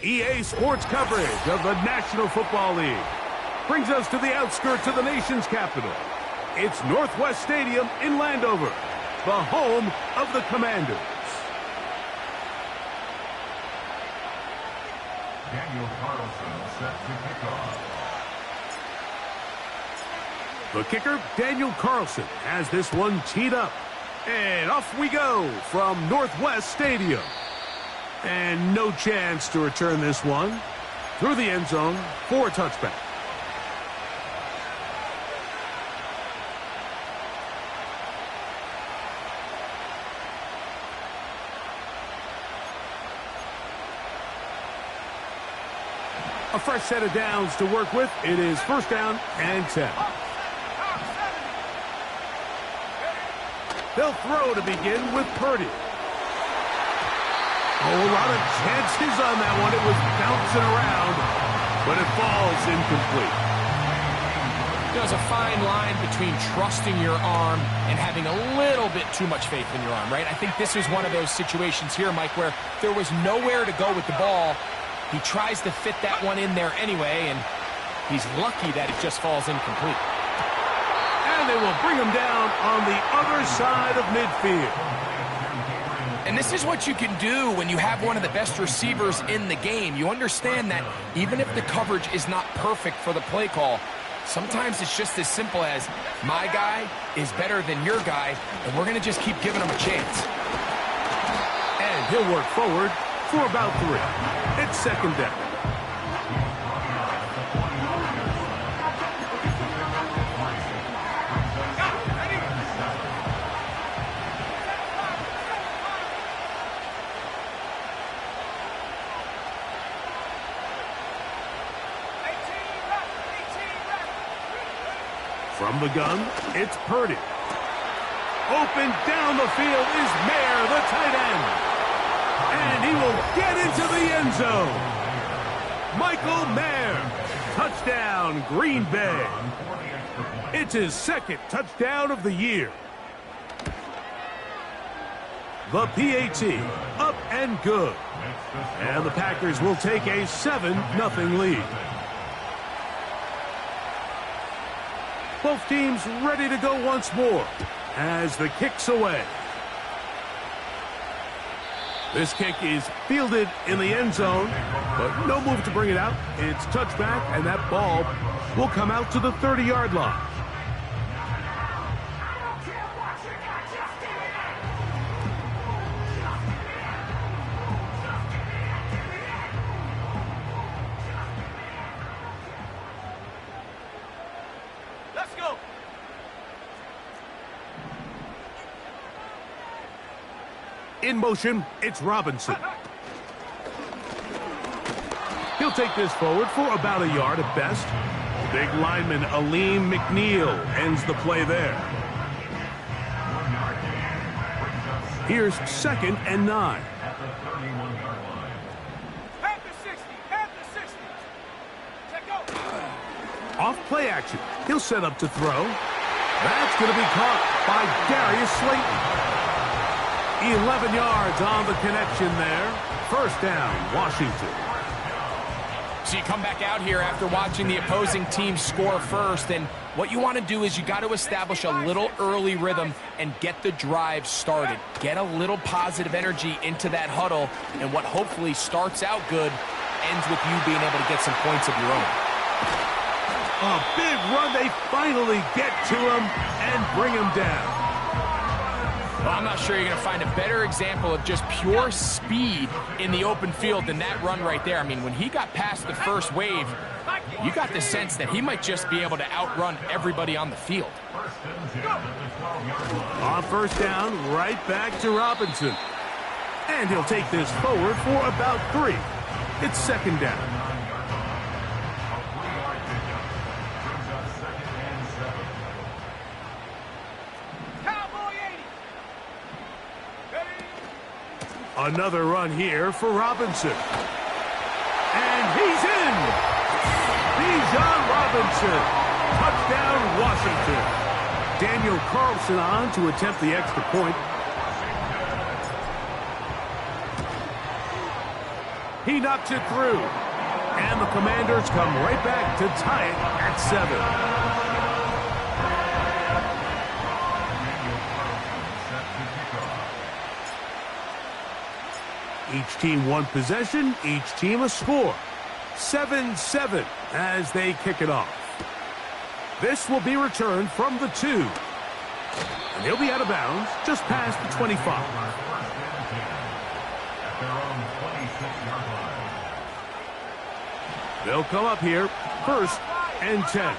EA Sports coverage of the National Football League brings us to the outskirts of the nation's capital. It's Northwest Stadium in Landover, the home of the Commanders. Daniel Carlson set to kick off. The kicker, Daniel Carlson, has this one teed up. And off we go from Northwest Stadium. And no chance to return this one through the end zone for a touchback. A fresh set of downs to work with. It is first down and 10. They'll throw to begin with Purdy. Oh, a lot of chances on that one. It was bouncing around, but it falls incomplete. There's a fine line between trusting your arm and having a little bit too much faith in your arm, right? I think this is one of those situations here, Mike, where there was nowhere to go with the ball. He tries to fit that one in there anyway, and he's lucky that it just falls incomplete. And they will bring him down on the other side of midfield. And this is what you can do when you have one of the best receivers in the game. You understand that even if the coverage is not perfect for the play call, sometimes it's just as simple as, my guy is better than your guy, and we're going to just keep giving him a chance. And he'll work forward for about 3. It's second down. From the gun, it's Purdy. Open down the field is Mayer, the tight end. And he will get into the end zone. Michael Mayer, touchdown, Green Bay. It's his second touchdown of the year. The PAT, up and good. And the Packers will take a 7-0 lead. Both teams ready to go once more as the kick's away. This kick is fielded in the end zone, but no move to bring it out. It's touchback, and that ball will come out to the 30-yard line. In motion, it's Robinson. He'll take this forward for about a yard at best. Big lineman Aleem McNeil ends the play there. Here's second and 9. Off play action. He'll set up to throw. That's going to be caught by Darius Slayton. 11 yards on the connection there. First down, Washington. So you come back out here after watching the opposing team score first, and what you want to do is you got to establish a little early rhythm and get the drive started. Get a little positive energy into that huddle, and what hopefully starts out good ends with you being able to get some points of your own. A big run. They finally get to him and bring him down. Well, I'm not sure you're going to find a better example of just pure speed in the open field than that run right there. I mean, when he got past the first wave, you got the sense that he might just be able to outrun everybody on the field. On first down, right back to Robinson. And he'll take this forward for about 3. It's second down. Another run here for Robinson. And he's in! Bijan Robinson. Touchdown, Washington. Daniel Carlson on to attempt the extra point. He knocks it through. And the Commanders come right back to tie it at 7. Each team one possession, each team a score. 7-7 as they kick it off. This will be returned from the 2. And he'll be out of bounds just past the 25. They'll come up here, 1st and 10.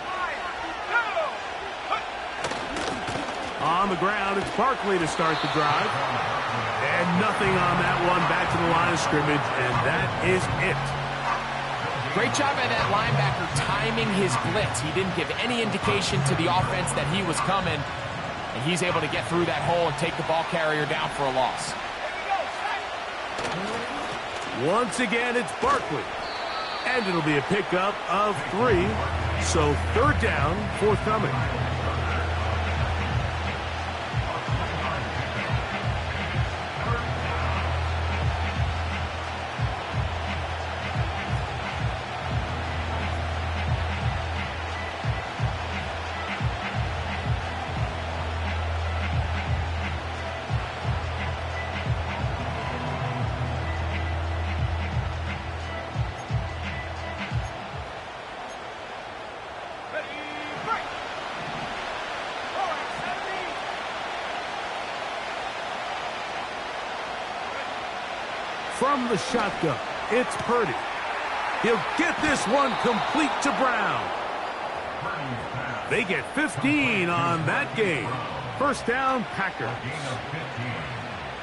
On the ground, it's Barkley to start the drive. And nothing on that one, back to the line of scrimmage, and that is it. Great job by that linebacker timing his blitz. He didn't give any indication to the offense that he was coming, and he's able to get through that hole and take the ball carrier down for a loss. Once again, it's Barkley. And it'll be a pickup of 3. So 3rd down, forthcoming. From the shotgun, it's Purdy. He'll get this one complete to Brown. They get 15 on that game. 1st down, Packers.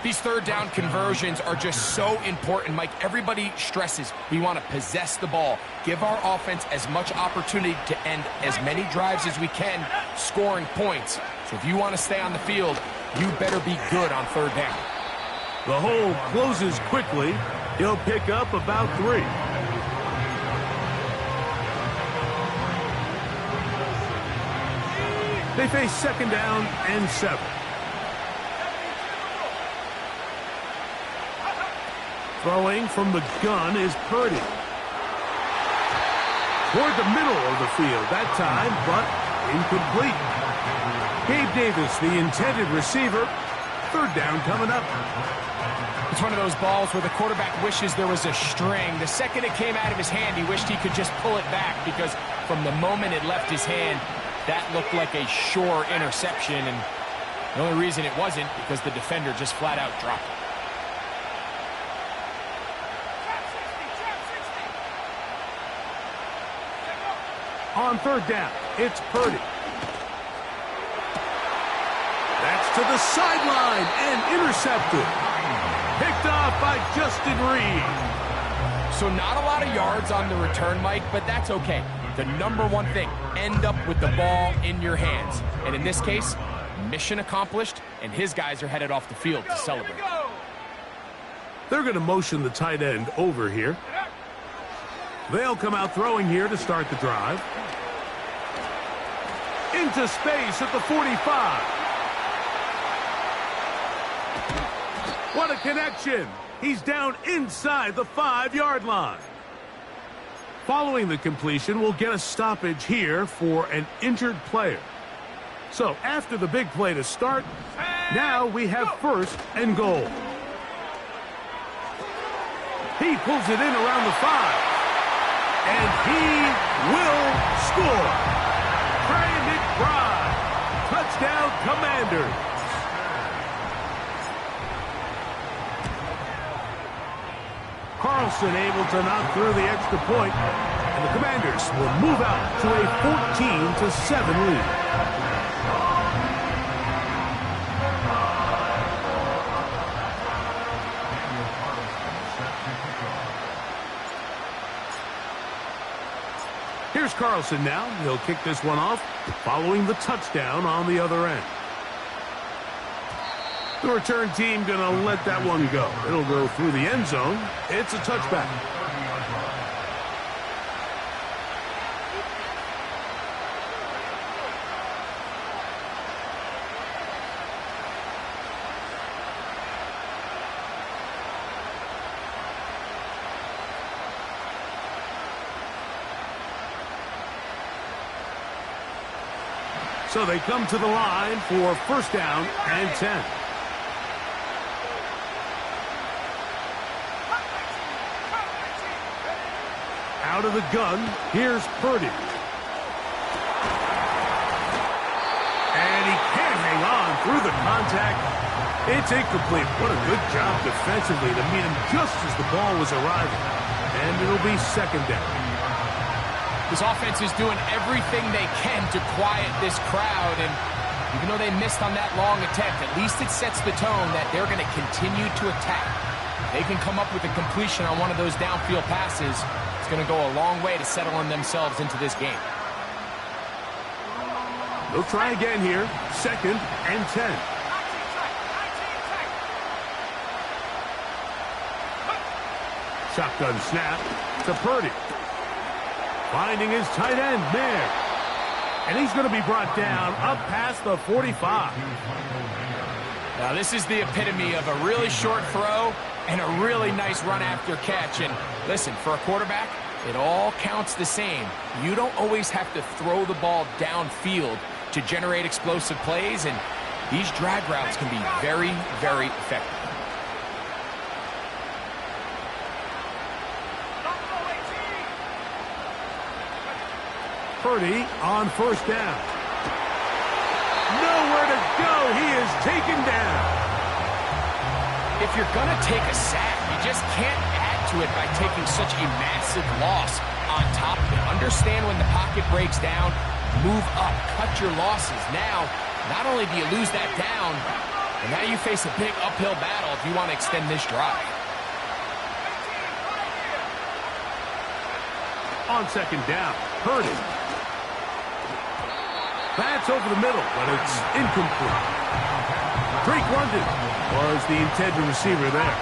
These 3rd down conversions are just so important, Mike. Everybody stresses we want to possess the ball, give our offense as much opportunity to end as many drives as we can, scoring points. So if you want to stay on the field, you better be good on 3rd down. The hole closes quickly. He'll pick up about 3. They face 2nd down and 7. Throwing from the gun is Purdy. Toward the middle of the field that time, but incomplete. Gabe Davis, the intended receiver. 3rd down coming up. It's one of those balls where the quarterback wishes there was a string. The second it came out of his hand, he wished he could just pull it back, because from the moment it left his hand, that looked like a sure interception, and the only reason it wasn't because the defender just flat out dropped it. On 3rd down, it's Purdy. That's to the sideline and intercepted. Picked off by Justin Reed. So not a lot of yards on the return, Mike, but that's okay. The number one thing, end up with the ball in your hands. And in this case, mission accomplished, and his guys are headed off the field to celebrate. They're going to motion the tight end over here. They'll come out throwing here to start the drive. Into space at the 45. What a connection. He's down inside the 5-yard line. Following the completion, we'll get a stoppage here for an injured player. So after the big play to start, now we have 1st and goal. He pulls it in around the 5. And he will score. Trey McBride. Touchdown, Commanders. Carlson able to knock through the extra point, and the Commanders will move out to a 14-7 lead. Here's Carlson now. He'll kick this one off, following the touchdown on the other end. The return team going to let that one go. It'll go through the end zone. It's a touchback. So they come to the line for first down and 10. Out of the gun, here's Purdy. And he can't hang on through the contact. It's incomplete. What a good job defensively to meet him just as the ball was arriving. And it'll be second down. This offense is doing everything they can to quiet this crowd. And even though they missed on that long attempt, at least it sets the tone that they're going to continue to attack. They can come up with a completion on one of those downfield passes. It's going to go a long way to settling themselves into this game. They'll try again here. Second and 10. Shotgun snap to Purdy. Finding his tight end, Mayer. And he's going to be brought down up past the 45. Now, this is the epitome of a really short throw and a really nice run after catch. And listen, for a quarterback, it all counts the same. You don't always have to throw the ball downfield to generate explosive plays, and these drag routes can be very, very effective. Purdy on first down. Nowhere to go. He is taken down. If you're going to take a sack, you just can't add to it by taking such a massive loss on top of it. Understand when the pocket breaks down, move up, cut your losses. Now, not only do you lose that down, but now you face a big uphill battle if you want to extend this drive. On second down, Purdy. That's over the middle, but it's incomplete. Drake London was the intended receiver there.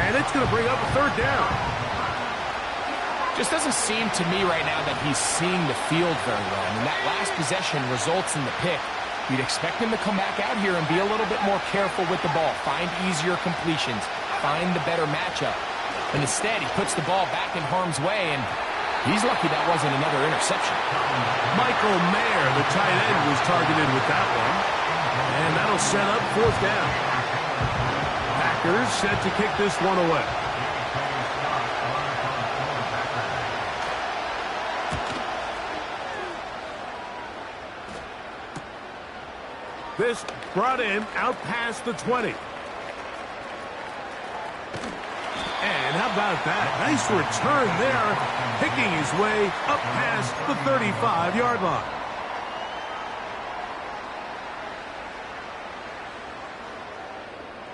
And it's going to bring up a third down. Just doesn't seem to me right now that he's seeing the field very well. I mean, that last possession results in the pick. You'd expect him to come back out here and be a little bit more careful with the ball, find easier completions, find the better matchup. But instead, he puts the ball back in harm's way, and he's lucky that wasn't another interception. Michael Mayer, the tight end, was targeted with that one. And that'll set up fourth down. Packers set to kick this one away. This brought him out past the 20. And how about that? Nice return there, picking his way up past the 35-yard line.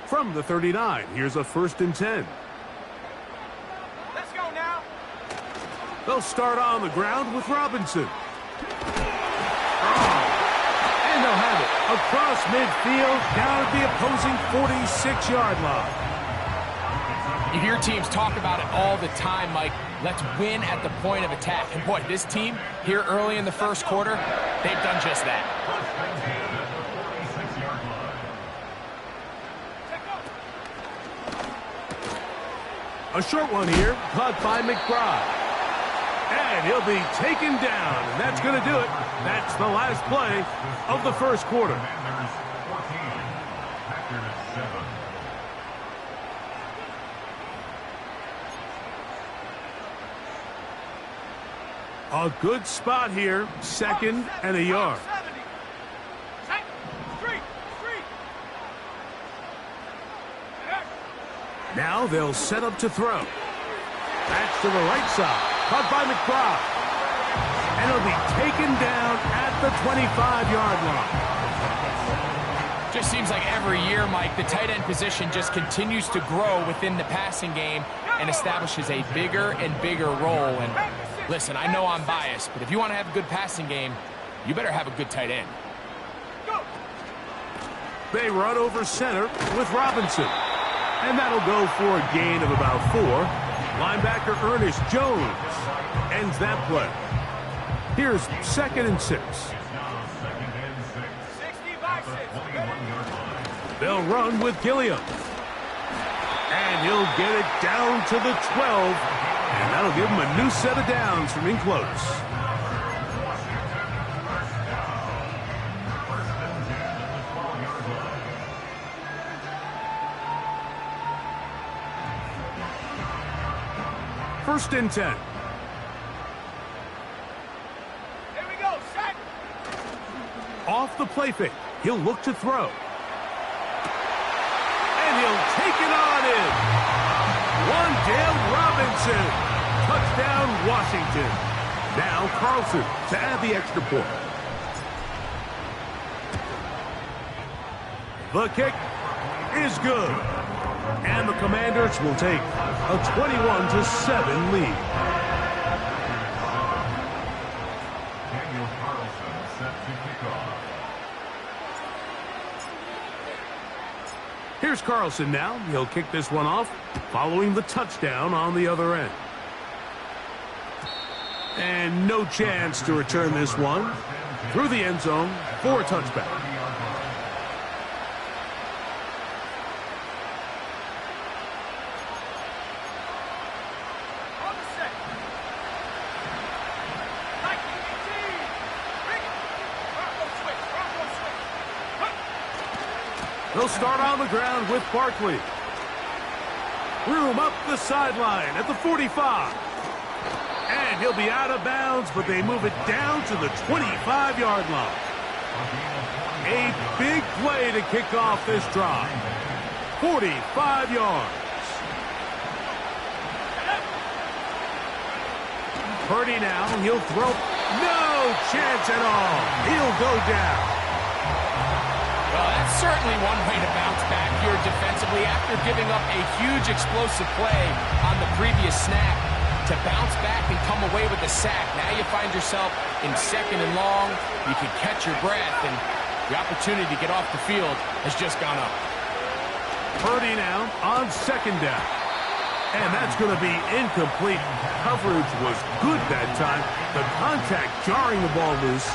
From the 39, here's a first and 10. Let's go now. They'll start on the ground with Robinson. And they'll have it across midfield down at the opposing 46-yard line. You hear teams talk about it all the time, Mike. Let's win at the point of attack. And boy, this team here early in the first quarter, they've done just that. A short one here, caught by McBride. And he'll be taken down, and that's going to do it. That's the last play of the first quarter. A good spot here, second and a yard. Now they'll set up to throw. That's to the right side. Caught by McBride. And he'll be taken down at the 25-yard line. Just seems like every year, Mike, the tight end position just continues to grow within the passing game and establishes a bigger and bigger role. And listen, I know I'm biased, but if you want to have a good passing game, you better have a good tight end. They run over center with Robinson. And that'll go for a gain of about 4. Linebacker Ernest Jones ends that play. Here's second and 6. They'll run with Gilliam. And he'll get it down to the 12. And that'll give him a new set of downs from in close. 1st and 10. Here we go, set. Off the play fake. He'll look to throw. And he'll take it on in. Wandale Robinson. Touchdown, Washington. Now Carlson to add the extra point. The kick is good. And the Commanders will take a 21-7 lead. Daniel Carlson set to kick off. Here's Carlson now. He'll kick this one off, following the touchdown on the other end. And no chance to return this one through the end zone for a touchback. On the set. Like the team. Bring it. Bronco switch. They'll start on the ground with Barkley. Room up the sideline at the 45. And he'll be out of bounds, but they move it down to the 25-yard line. A big play to kick off this drive. 45 yards. Purdy now, he'll throw. No chance at all. He'll go down. Well, that's certainly one way to bounce back here defensively after giving up a huge explosive play on the previous snap. To bounce back and come away with a sack. Now you find yourself in 2nd and long. You can catch your breath, and the opportunity to get off the field has just gone up. Purdy now on 2nd down. And that's going to be incomplete. Coverage was good that time. The contact jarring the ball loose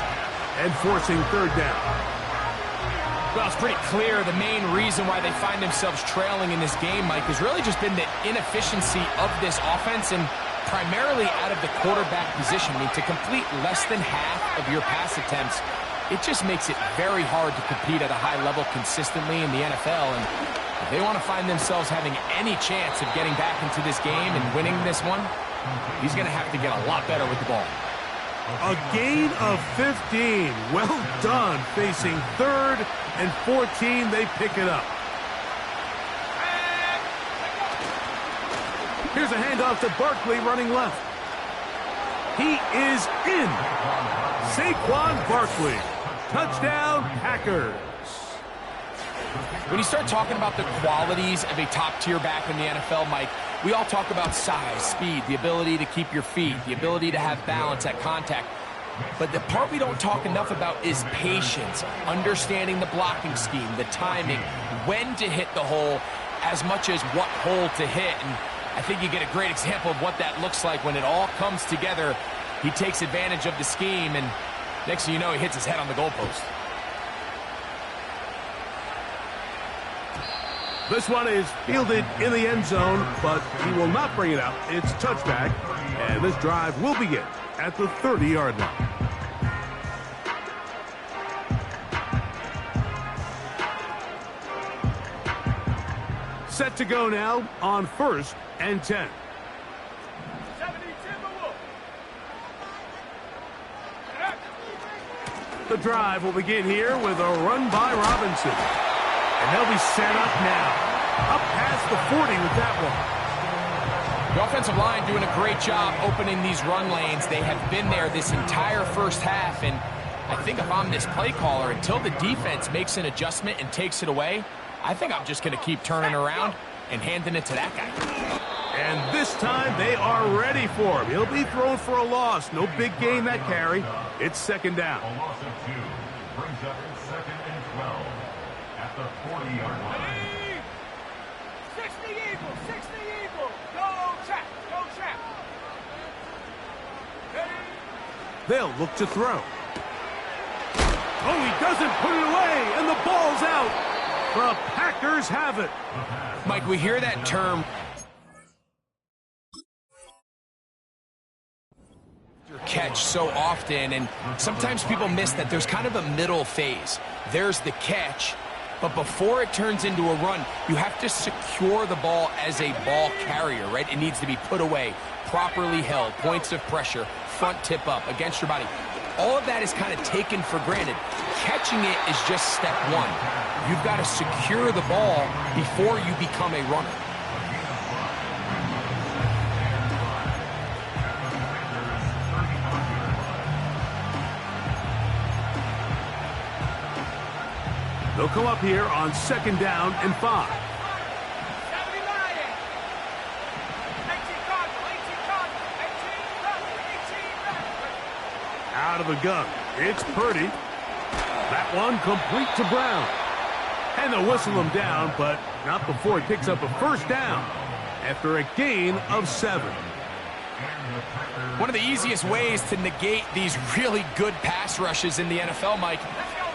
and forcing 3rd down. Well, it's pretty clear the main reason why they find themselves trailing in this game, Mike, has really just been the inefficiency of this offense and primarily out of the quarterback position. I mean, to complete less than half of your pass attempts, it just makes it very hard to compete at a high level consistently in the NFL. And if they want to find themselves having any chance of getting back into this game and winning this one, he's going to have to get a lot better with the ball. A gain of 15. Well done. Facing 3rd and 14, they pick it up. Here's a handoff to Barkley running left. He is in. Saquon Barkley. Touchdown, Packers. When you start talking about the qualities of a top-tier back in the NFL, Mike, we all talk about size, speed, the ability to keep your feet, the ability to have balance at contact. But the part we don't talk enough about is patience, understanding the blocking scheme, the timing, when to hit the hole, as much as what hole to hit. And I think you get a great example of what that looks like when it all comes together. He takes advantage of the scheme, and next thing you know, he hits his head on the goalpost. This one is fielded in the end zone, but he will not bring it out. It's touchback, and this drive will begin at the 30-yard line. Set to go now on 1st and 10. The drive will begin here with a run by Robinson. And they'll be set up now. Up past the 40 with that one. The offensive line doing a great job opening these run lanes. They have been there this entire first half, and I think if I'm this play caller, until the defense makes an adjustment and takes it away, I think I'm just going to keep turning around and handing it to that guy. And this time they are ready for him. He'll be thrown for a loss. No big gain that carry. It's 2nd down. A loss of 2 brings up 2nd and 12 at the 40-yard line. 60 Eagles, 60 Eagles. Go trap, go trap. They'll look to throw. Oh, he doesn't put it away, and the ball's out. The Packers have it. Mike, we hear that term catch so often, and sometimes people miss that there's kind of a middle phase. There's the catch, But before it turns into a run, you have to secure the ball as a ball carrier, right? It needs to be put away, properly held, points of pressure, front tip up against your body. All of that is kind of taken for granted. Catching it is just step one. You've got to secure the ball before you become a runner. They'll come up here on 2nd down and 5. Out of the gun, it's Purdy. That one complete to Brown. And they'll whistle him down, but not before he picks up a 1st down after a gain of 7. One of the easiest ways to negate these really good pass rushes in the NFL, Mike,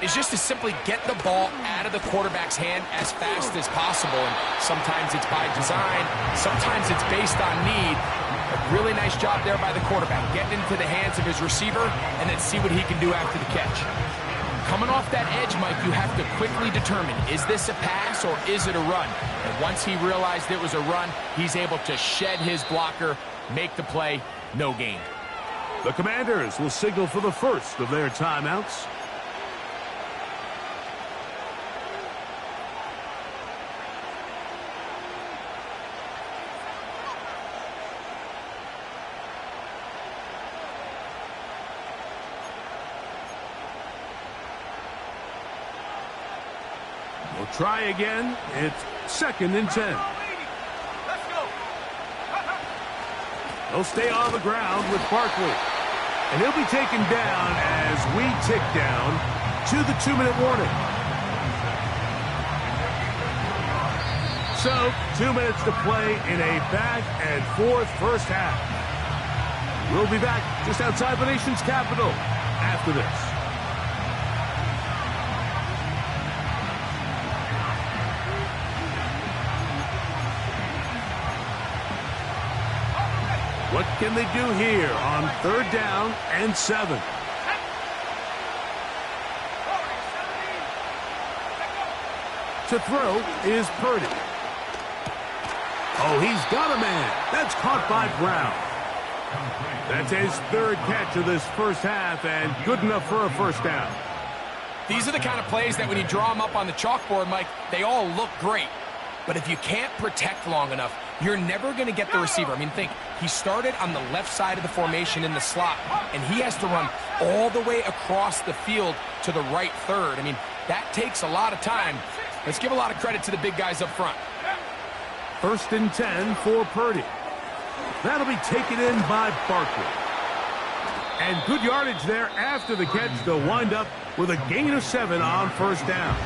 is just to simply get the ball out of the quarterback's hand as fast as possible. And sometimes it's by design, sometimes it's based on need. A really nice job there by the quarterback, getting into the hands of his receiver and then see what he can do after the catch. Coming off that edge, Mike, you have to quickly determine, is this a pass or is it a run? And once he realized it was a run, he's able to shed his blocker, make the play, no gain. The Commanders will signal for the first of their timeouts. We'll try again. It's 2nd and 10. They'll stay on the ground with Barkley. And he'll be taken down as we tick down to the 2-minute warning. So, 2 minutes to play in a back-and-forth first half. We'll be back just outside the nation's capital after this. What can they do here on 3rd down and 7? To throw is Purdy. Oh, he's got a man. That's caught by Brown. That's his 3rd catch of this first half and good enough for a 1st down. These are the kind of plays that when you draw them up on the chalkboard, Mike, they all look great. But if you can't protect long enough, you're never going to get the receiver. I mean, think, he started on the left side of the formation in the slot, and he has to run all the way across the field to the right third. I mean, that takes a lot of time. Let's give a lot of credit to the big guys up front. 1st and 10 for Purdy. That'll be taken in by Barkley. And good yardage there after the catch to wind up with a gain of 7 on 1st down.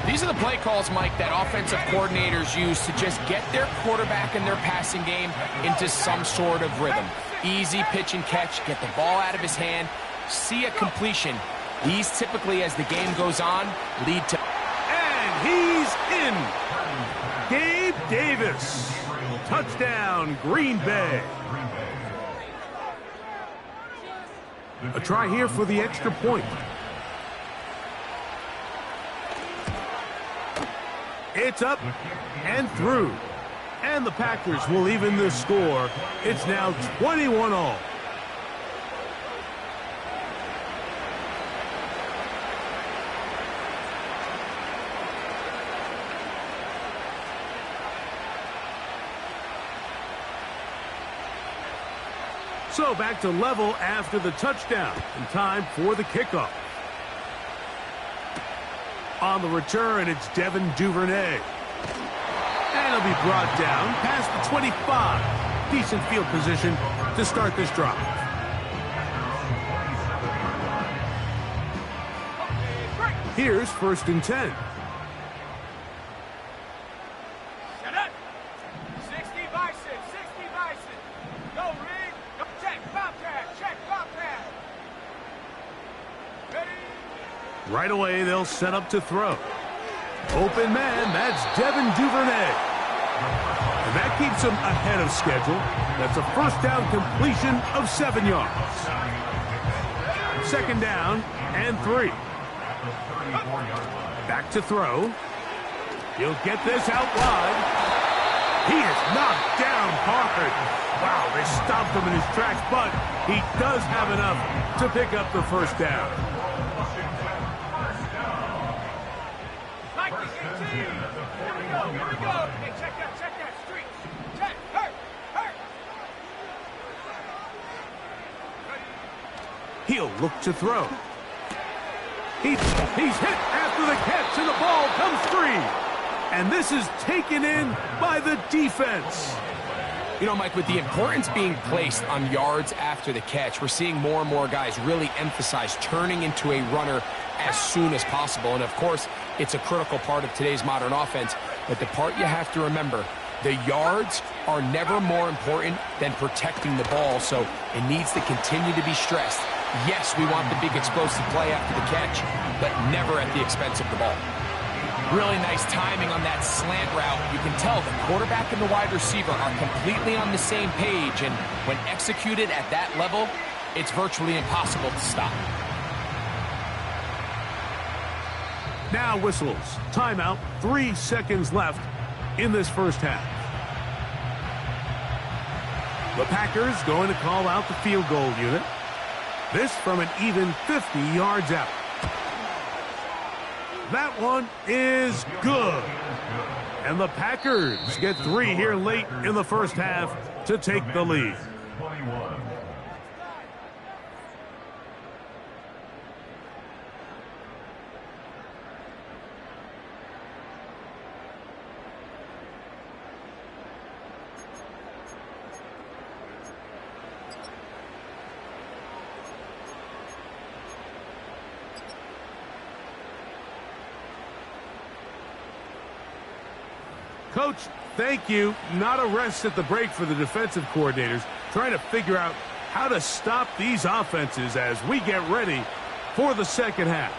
These are the play calls, Mike, that offensive coordinators use to just get their quarterback and their passing game into some sort of rhythm. Easy pitch and catch, get the ball out of his hand, see a completion. These typically, as the game goes on, lead to... And he's in! Gabe Davis. Touchdown, Green Bay. A try here for the extra point. It's up and through. And the Packers will even the score. It's now 21-all. So back to level after the touchdown. And time for the kickoff. On the return, it's Devin Duvernay. And he'll be brought down past the 25. Decent field position to start this drive. Here's 1st and 10. Shut up. 60 bison, 60 bison. Go, Reed. Go, check, Bobcat, check, Bobcat. Ready? Right away, they'll set up to throw. Open man, that's Devin Duvernay. And that keeps him ahead of schedule. That's a 1st down completion of 7 yards. 2nd down and 3. Back to throw. He'll get this out wide. He is knocked down hard. Wow, they stopped him in his tracks, but he does have enough to pick up the first down. Here we go. Hey, check that. Street. Check. Hurt. He'll look to throw. He's hit after the catch, and the ball comes free. And this is taken in by the defense. You know, Mike, with the importance being placed on yards after the catch, we're seeing more and more guys really emphasize turning into a runner as soon as possible. And, of course, it's a critical part of today's modern offense. But the part you have to remember, the yards are never more important than protecting the ball, so it needs to continue to be stressed. Yes, we want the big explosive play after the catch, but never at the expense of the ball. Really nice timing on that slant route. You can tell the quarterback and the wide receiver are completely on the same page, and when executed at that level, it's virtually impossible to stop. Now whistles. Timeout. 3 seconds left in this first half. The Packers going to call out the field goal unit. This from an even 50 yards out. That one is good. And the Packers get 3 here late in the first half to take the lead. 21. Coach, thank you. Not a rest at the break for the defensive coordinators, trying to figure out how to stop these offenses as we get ready for the second half.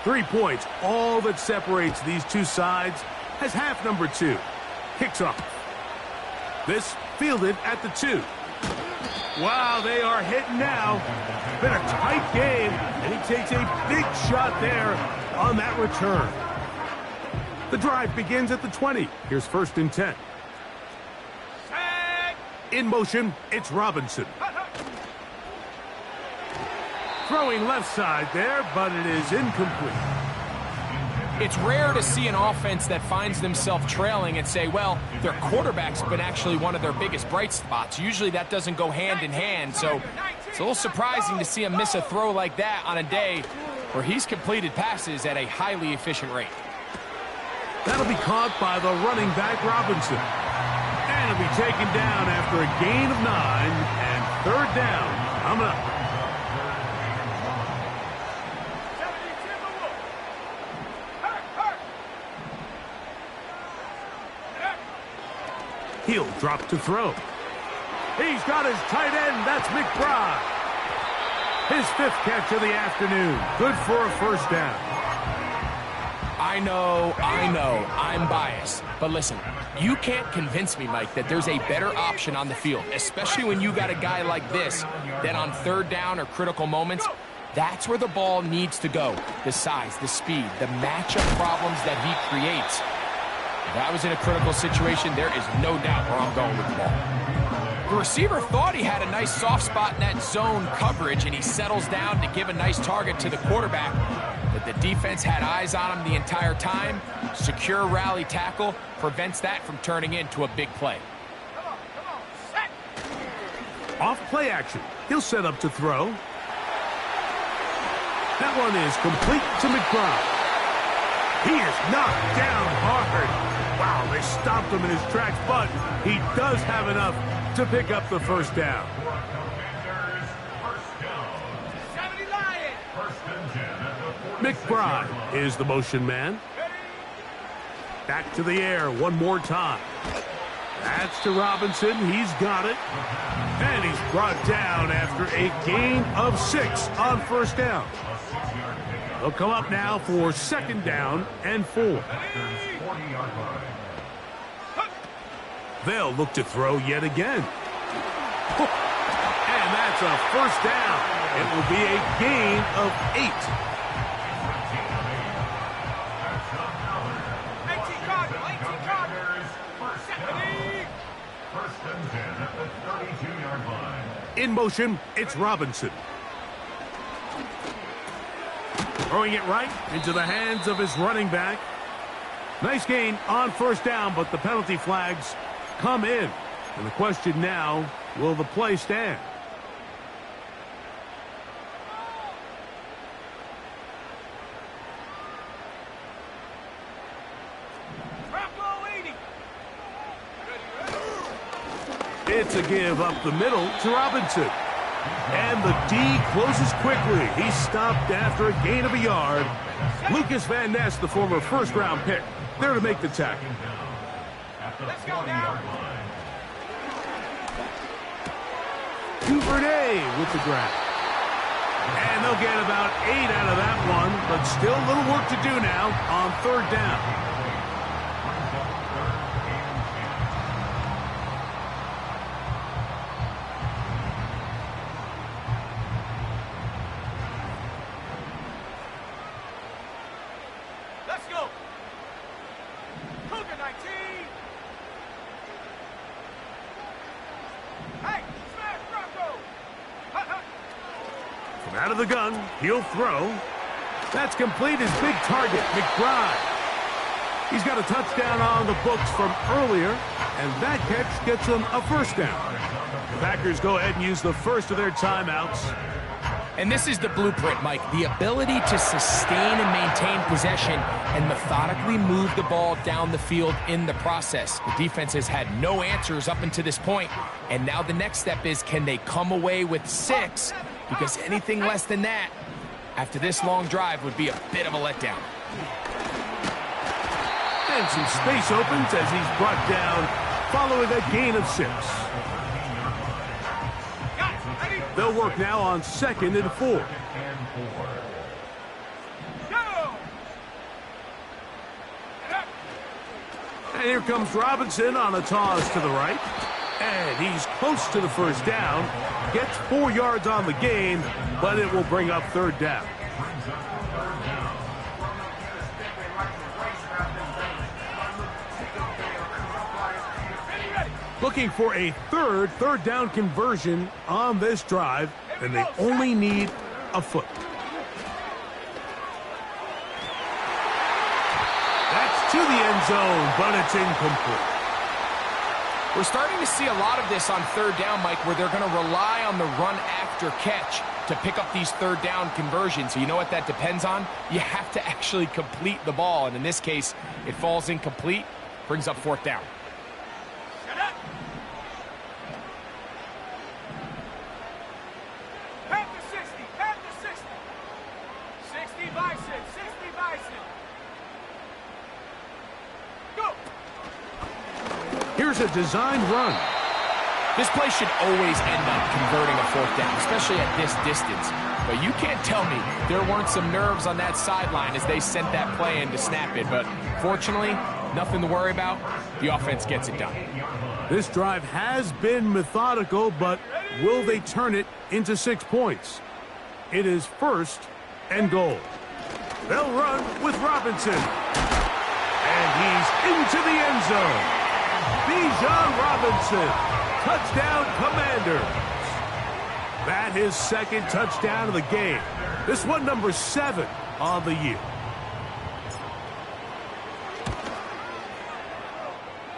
3 points, all that separates these two sides, as half number 2 kicks off. This fielded at the 2. Wow, they are hitting now. Been a tight game, and he takes a big shot there on that return. The drive begins at the 20. Here's 1st and 10. In motion, it's Robinson. Throwing left side there, but it is incomplete. It's rare to see an offense that finds themselves trailing and say, well, their quarterback's been actually one of their biggest bright spots. Usually that doesn't go hand in hand, so it's a little surprising to see him miss a throw like that on a day where he's completed passes at a highly efficient rate. That'll be caught by the running back, Robinson. And it'll be taken down after a gain of 9 and 3rd down coming up. He'll drop to throw. He's got his tight end. That's McBride. His 5th catch of the afternoon. Good for a 1st down. I know, I'm biased. But listen, you can't convince me, Mike, that there's a better option on the field, especially when you got a guy like this that on 3rd down or critical moments, that's where the ball needs to go. The size, the speed, the matchup problems that he creates. If that was in a critical situation, there is no doubt where I'm going with the ball. The receiver thought he had a nice soft spot in that zone coverage, and he settles down to give a nice target to the quarterback. But the defense had eyes on him the entire time. Secure rally tackle prevents that from turning into a big play. Off play action. He'll set up to throw. That one is complete to McBride. He is knocked down hard. Wow, they stopped him in his tracks, but he does have enough to pick up the 1st down. McBride is the motion man. Back to the air one more time. That's to Robinson. He's got it. And he's brought down after a gain of 6 on 1st down. They'll come up now for 2nd down and 4. They'll look to throw yet again. And that's a 1st down. It will be a gain of 8. In motion, it's Robinson. Throwing it right into the hands of his running back. Nice gain on first down, but the penalty flags come in. And the question now, will the play stand? It's a give up the middle to Robinson. And the D closes quickly. He stopped after a gain of a yard. Lucas Van Ness, the former first-round pick, there to make the tackle. Let's go now. Duvernay with the grab. And they'll get about 8 out of that one, but still a little work to do now on third down. Let's go. Cougar 19. Hey, smash Bronco. From out of the gun, he'll throw. That's complete. His big target, McBride. He's got a touchdown on the books from earlier, and that catch gets him a first down. The Packers go ahead and use the first of their timeouts. And this is the blueprint, Mike. The ability to sustain and maintain possession and methodically move the ball down the field in the process. The defense has had no answers up until this point, and now the next step is, can they come away with 6? Because anything less than that, after this long drive, would be a bit of a letdown. And some space opens as he's brought down following a gain of 6. They'll work now on 2nd and 4. And here comes Robinson on a toss to the right. And he's close to the first down. Gets 4 yards on the gain, but it will bring up third down. Looking for a third down conversion on this drive, and they only need a foot. That's to the end zone, but it's incomplete. We're starting to see a lot of this on third down, Mike, where they're going to rely on the run after catch to pick up these third down conversions. So you know what that depends on? You have to actually complete the ball, and in this case, it falls incomplete, brings up fourth down. Here's a designed run. This play should always end up converting a fourth down, especially at this distance. But you can't tell me there weren't some nerves on that sideline as they sent that play in to snap it. But fortunately, nothing to worry about. The offense gets it done. This drive has been methodical, but will they turn it into 6 points? It is 1st and goal. They'll run with Robinson. And he's into the end zone. Bijan Robinson, touchdown Commanders. That his 2nd touchdown of the game. This one number 7 on the year.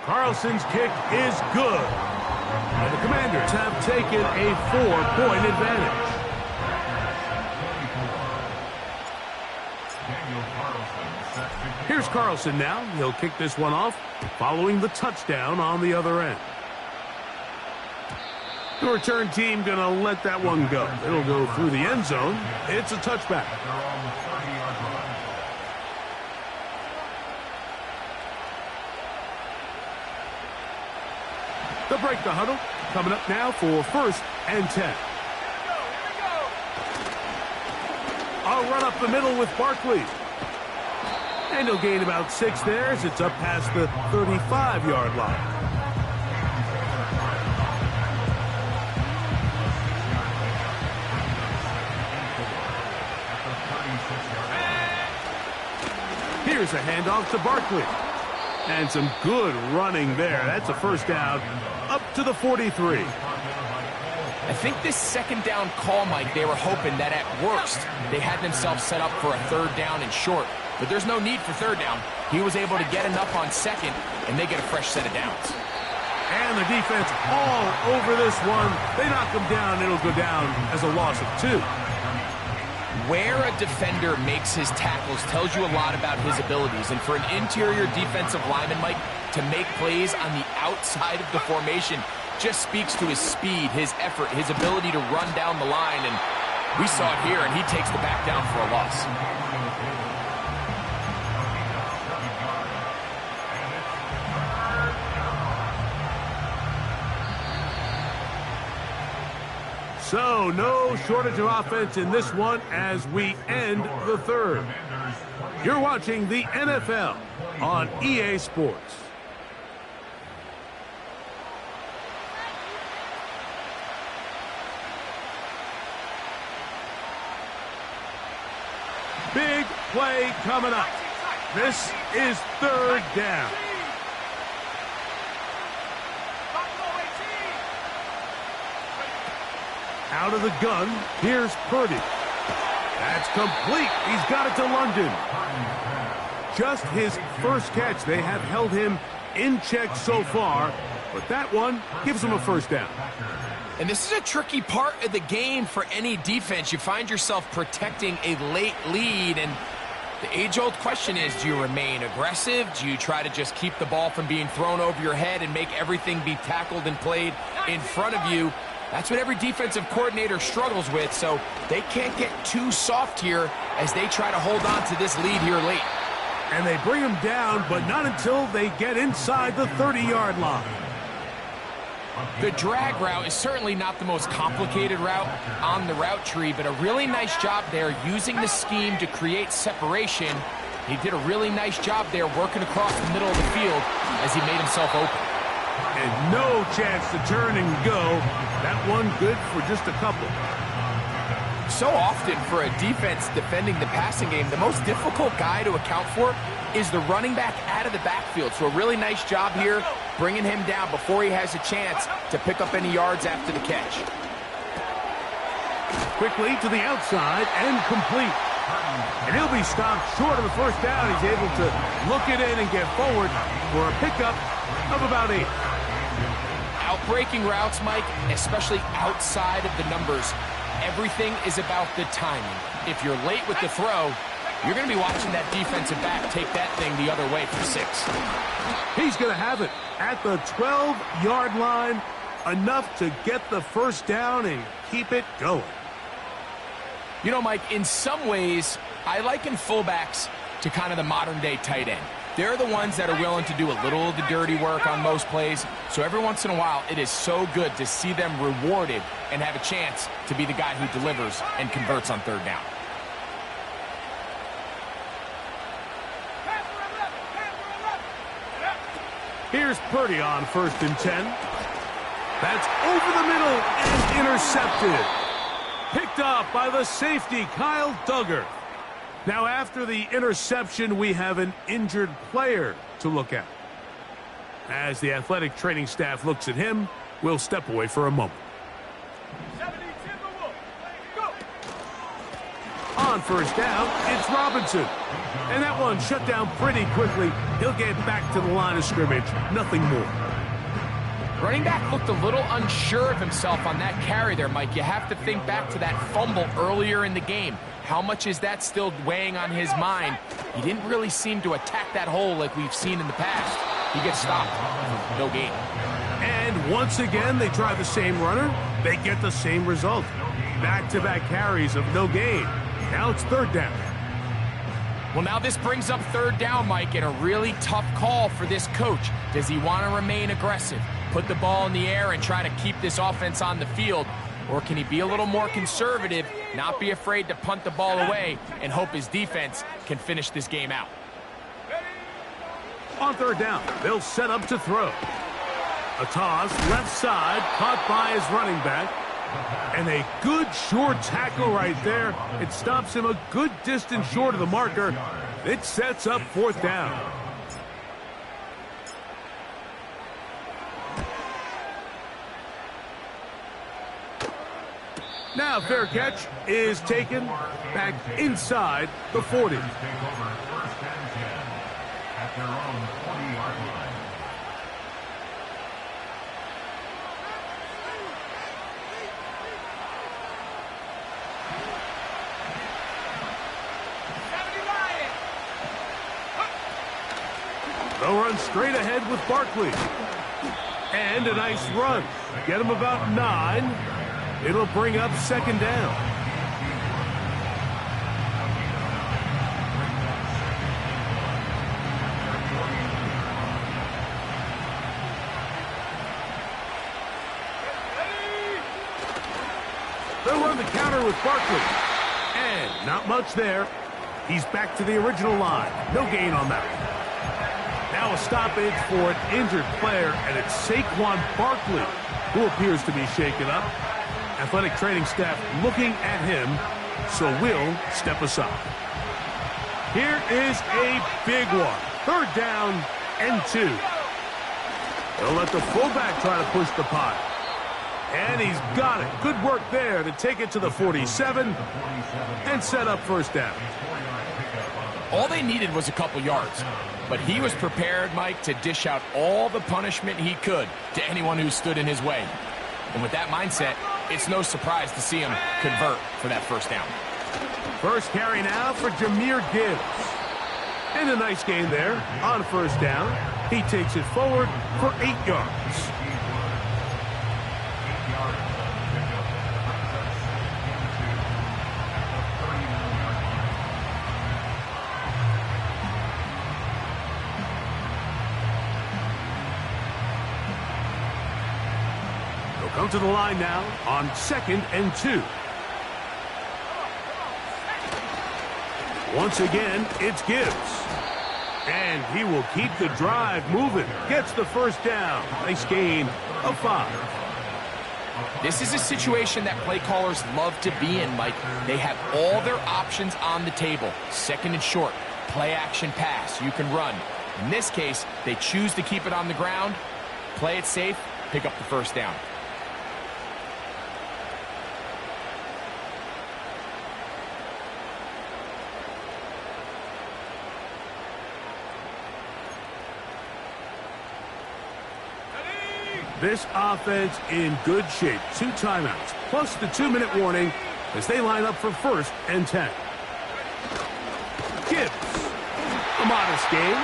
Carlson's kick is good. And the Commanders have taken a 4-point advantage. Here's Carlson now. He'll kick this one off following the touchdown on the other end. The return team going to let that one go. It'll go through the end zone. It's a touchback. They'll break the huddle. Coming up now for 1st and 10. I'll run up the middle with Barkley. And he'll gain about 6 there as it's up past the 35-yard line. Here's a handoff to Barkley. And some good running there. That's a first down up to the 43. I think this second down call, Mike, they were hoping that at worst they had themselves set up for a third down and short. But there's no need for third down. He was able to get enough on second, and they get a fresh set of downs. And the defense all over this one. They knock him down. It'll go down as a loss of 2. Where a defender makes his tackles tells you a lot about his abilities. And for an interior defensive lineman, Mike, to make plays on the outside of the formation just speaks to his speed, his effort, his ability to run down the line. And we saw it here, and he takes the back down for a loss. So, no shortage of offense in this one as we end the third. You're watching the NFL on EA Sports. Big play coming up. This is third down. Out of the gun, here's Purdy. That's complete. He's got it to London. Just his first catch. They have held him in check so far, but that one gives him a first down. And this is a tricky part of the game for any defense. You find yourself protecting a late lead, and the age-old question is, do you remain aggressive? Do you try to just keep the ball from being thrown over your head and make everything be tackled and played in front of you? That's what every defensive coordinator struggles with, so they can't get too soft here as they try to hold on to this lead here late. And they bring him down, but not until they get inside the 30-yard line. The drag route is certainly not the most complicated route on the route tree, but a really nice job there using the scheme to create separation. He did a really nice job there working across the middle of the field as he made himself open. And no chance to turn and go. That one good for just a couple. So often for a defense defending the passing game, the most difficult guy to account for is the running back out of the backfield. So a really nice job here bringing him down before he has a chance to pick up any yards after the catch. Quickly to the outside and complete. And he'll be stopped short of the first down. He's able to look it in and get forward for a pickup of about 8. Outbreaking routes, Mike, especially outside of the numbers, everything is about the timing. If you're late with the throw, you're going to be watching that defensive back take that thing the other way for 6. He's going to have it at the 12-yard line, enough to get the first down and keep it going. You know, Mike, in some ways, I liken fullbacks to kind of the modern-day tight end. They're the ones that are willing to do a little of the dirty work on most plays. So every once in a while, it is so good to see them rewarded and have a chance to be the guy who delivers and converts on third down. Here's Purdy on 1st and 10. That's over the middle and intercepted. Picked up by the safety, Kyle Duggar. Now, after the interception, we have an injured player to look at. As the athletic training staff looks at him, we'll step away for a moment. On first down, it's Robinson. And that one shut down pretty quickly. He'll get back to the line of scrimmage. Nothing more. Running back looked a little unsure of himself on that carry there, Mike. You have to think back to that fumble earlier in the game. How much is that still weighing on his mind? He didn't really seem to attack that hole like we've seen in the past. He gets stopped. No gain. And once again, they try the same runner. They get the same result. Back-to-back carries of no gain. Now it's third down. Well, now this brings up third down, Mike, and a really tough call for this coach. Does he want to remain aggressive, put the ball in the air and try to keep this offense on the field? Or can he be a little more conservative, not be afraid to punt the ball away, and hope his defense can finish this game out? On third down, they'll set up to throw. A toss, left side, caught by his running back. And a good short tackle right there. It stops him a good distance short of the marker. It sets up fourth down. Now fair catch is taken back inside the 40. Take over first and 10 at their own 40-yard line. They'll run straight ahead with Barkley. And a nice run. Get him about 9. It'll bring up second down. They'll run the counter with Barkley. And not much there. He's back to the original line. No gain on that. Now a stoppage for an injured player, and it's Saquon Barkley who appears to be shaken up. Athletic training staff looking at him, so we'll step aside. Here is a big one. Third down and 2. They'll let the fullback try to push the pile. And he's got it. Good work there to take it to the 47 and set up first down. All they needed was a couple yards, but he was prepared, Mike, to dish out all the punishment he could to anyone who stood in his way. And with that mindset, it's no surprise to see him convert for that first down. First carry now for Jahmyr Gibbs. And a nice gain there on first down. He takes it forward for 8 yards. Come to the line now on 2nd and 2. Once again, it's Gibbs. And he will keep the drive moving. Gets the first down. Nice gain of 5. This is a situation that play callers love to be in, Mike. They have all their options on the table. 2nd and short, play action pass. You can run. In this case, they choose to keep it on the ground, play it safe, pick up the first down. This offense in good shape. 2 timeouts, plus the 2-minute warning as they line up for 1st and 10. Gibbs. A modest gain.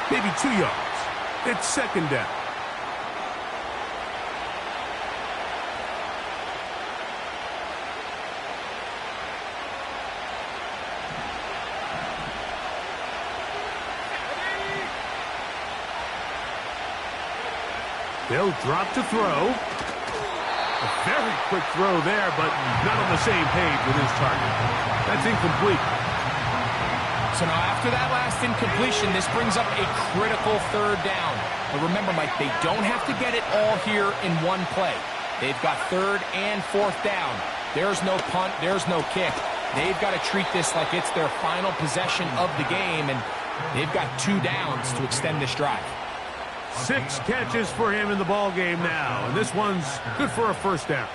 Maybe 2 yards. It's 2nd down. They'll drop to throw. A very quick throw there, but not on the same page with his target. That's incomplete. So now after that last incompletion, this brings up a critical 3rd down. But remember, Mike, they don't have to get it all here in one play. They've got 3rd and 4th down. There's no punt, there's no kick. They've got to treat this like it's their final possession of the game, and they've got 2 downs to extend this drive. 6 catches for him in the ball game now, and this one's good for a first down.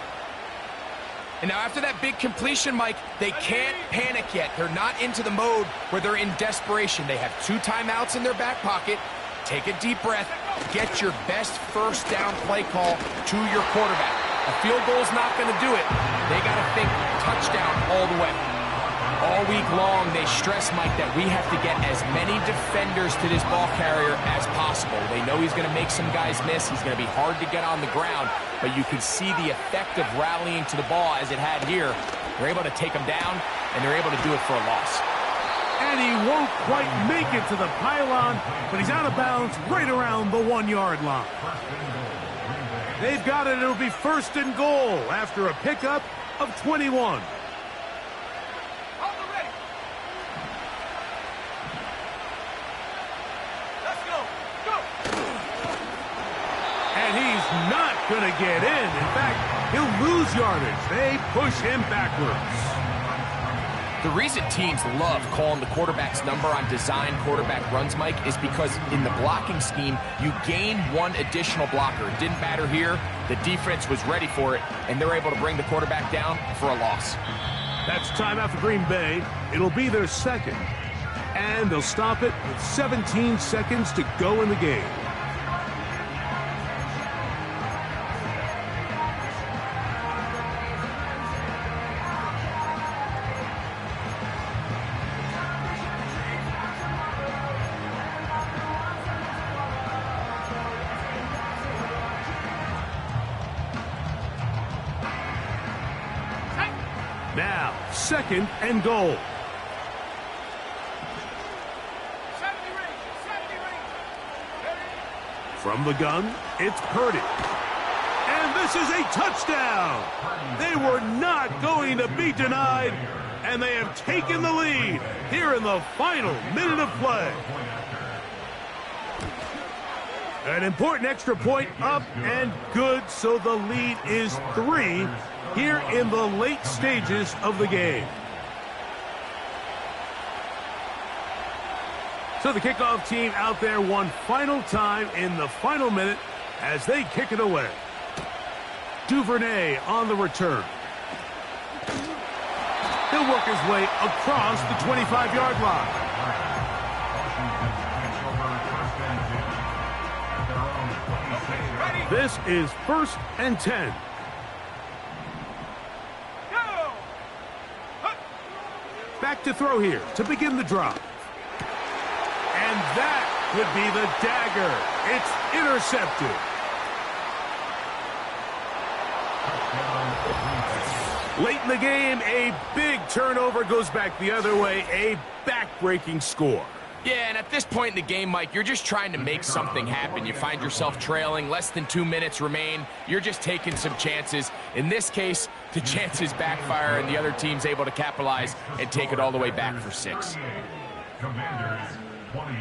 And now after that big completion, Mike, they can't panic yet. They're not into the mode where they're in desperation. They have 2 timeouts in their back pocket. Take a deep breath. Get your best first down play call to your quarterback. A field goal's not going to do it. They got to think touchdown all the way. All week long, they stress, Mike, that we have to get as many defenders to this ball carrier as possible. They know he's going to make some guys miss. He's going to be hard to get on the ground, but you can see the effect of rallying to the ball as it had here. They're able to take him down, and they're able to do it for a loss. And he won't quite make it to the pylon, but he's out of bounds right around the 1-yard line. They've got it. It'll be 1st and goal after a pickup of 21. Not going to get in. In fact, he'll lose yardage. They push him backwards. The reason teams love calling the quarterback's number on design quarterback runs, Mike, is because in the blocking scheme, you gain one additional blocker. It didn't matter here. The defense was ready for it, and they're able to bring the quarterback down for a loss. That's timeout for Green Bay. It'll be their second. And they'll stop it with 17 seconds to go in the game. Now, second and goal. 70 range. From the gun, it's Purdy. And this is a touchdown. They were not going to be denied, and they have taken the lead here in the final minute of play. An important extra point up and good, so the lead is 3 here in the late stages of the game. So the kickoff team out there one final time in the final minute as they kick it away. Duvernay on the return. He'll work his way across the 25-yard line. This is 1st and 10. Back to throw here to begin the drive. And that could be the dagger. It's intercepted. Late in the game, a big turnover goes back the other way, a back-breaking score. Yeah, and at this point in the game, Mike, you're just trying to make something happen. You find yourself trailing, less than 2 minutes remain. You're just taking some chances. In this case, the chances backfire, and the other team's able to capitalize and take it all the way back for 6. Commanders 28.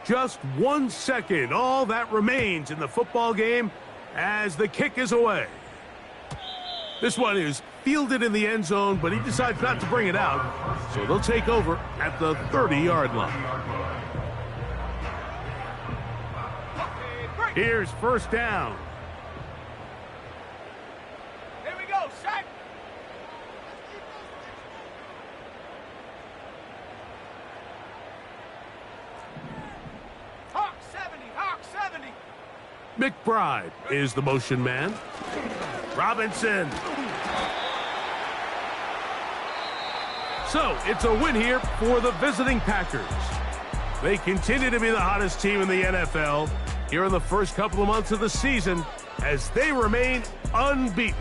Just 1 second, all that remains in the football game as the kick is away. This one is fielded in the end zone, but he decides not to bring it out, so they'll take over at the 30-yard line. Here's first down. Here we go, set. Hawk 70, Hawk 70. McBride is the motion man. Robinson. So, it's a win here for the visiting Packers. They continue to be the hottest team in the NFL here in the first couple of months of the season as they remain unbeaten.